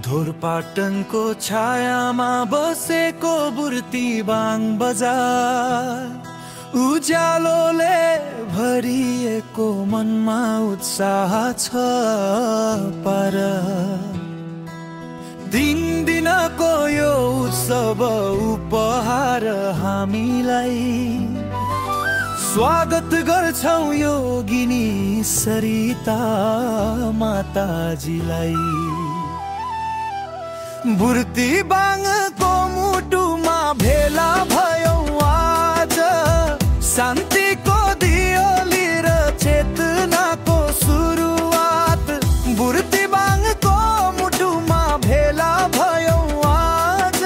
ढोरपाटनको छायामा बसेको बुर्तिबाङ बजार उज्यालोले भरिएको मनमा उत्साह छ पर दिन दिनको यो उत्सव उपहार हामीलाई स्वागत गर्छौं योगिनी सरिता माताजीलाई। बुर्तिबाङको मुटुमा भेला भयौं आज शान्तिको दियोली र चेतनाको सुरुवात। बुर्तिबाङको मुटुमा भेला भयौं आज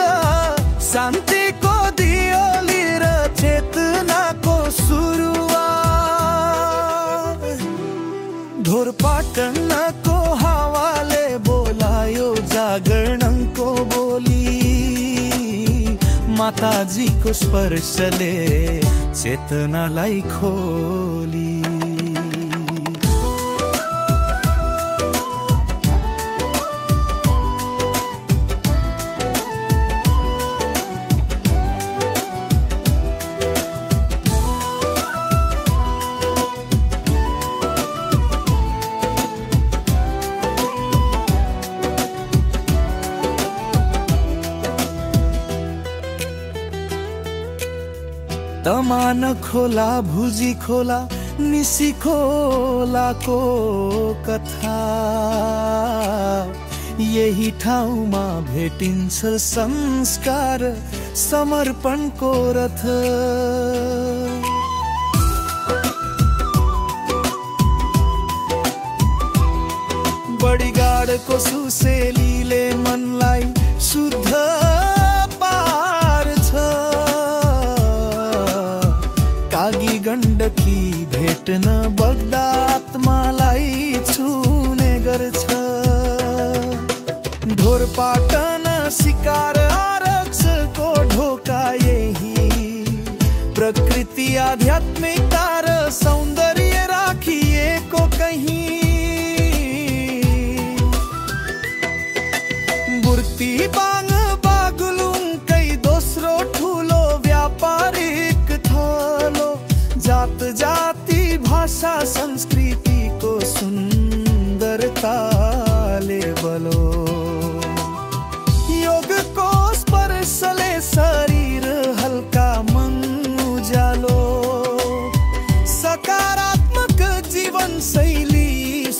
शान्तिको दियोली र चेतनाको सुरुवात। ढोरपाटनको हावाले बोलायो जागरणको बोली माताजीको स्पर्शले चेतनालाई खोली। तमान खोला भुजी खोला निसी खोलाको कथा यही ठाउँमा भेटिन्छ संस्कार समर्पणको रथ। बडीगाडको सुसेलीले मनलाई शुद्ध गण्डकी भेट्न बग्दा आत्मालाई छुने गर्छ। ढोरपाटन शिकार आरक्षको ढोका यही प्रकृति आध्यात्मिकता र सौन्दर्य राखिएको कहीं। बुर्तिबाङ बागलुङकै दोस्रो ठुलो व्यापारिक थलो जात जाति भाषा संस्कृतिको सुन्दरताले बलो। योगको स्पर्शले शरीर हल्का मन उज्यालो सकारात्मक जीवन शैली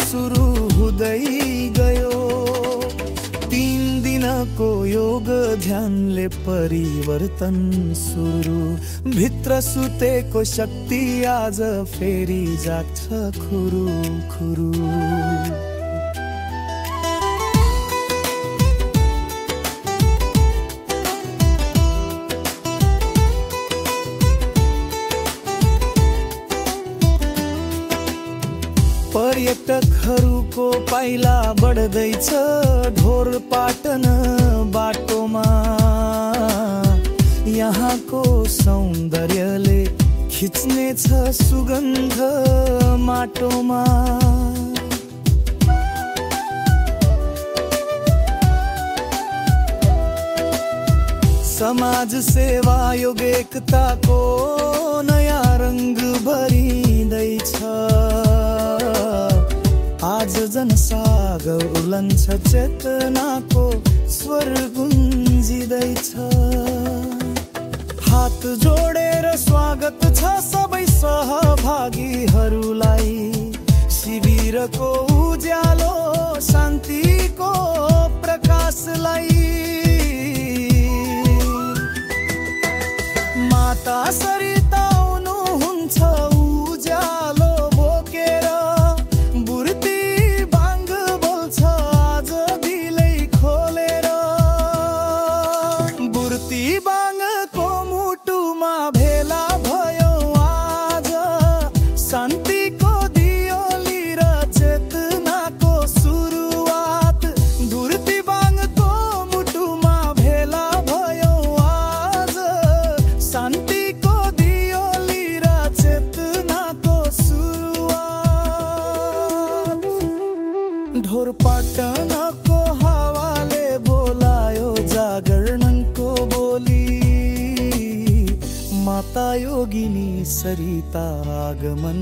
सुरु हुँदै गयो। 3 दिनको योग ध्यानले परिवर्तन सुरु भित्र सुतेको शक्ति आज फेरि जाग्छ खुरु खुरु। पर्यटकहरूको पाइला बढ्दैछ ढोरपाटन बाटोमा। यहाँको सौन्दर्यले खिच्नेछ सुगन्ध माटोमा। समाज सेवा योग एकताको नयाँ रङ्ग भरिँदैछ। आज जनसागर उर्लन्छ चेतनाको स्वर गुन्जिँदैछ। हात जोडेर स्वागत छ सबै सहभागीहरूलाई। शिविरको उज्यालो शान्तिको प्रकाशलाई। माता सरिता आउनुहुन्छ उज्यालो बोकेर। बुर्तिबाङ बोल्छ आज दिलै खोलेर। बुर्तिबाङको मुटुमा भेला भयौं आज शान्तिको दियोली र चेतनाको सुरुवात। बुर्तिबाङको मुटुमा भेला भयौं आज शान्तिको दियोली र चेतनाको सुरुवात। ढोरपाटनको हावाले माता योगिनी सरिता आगमन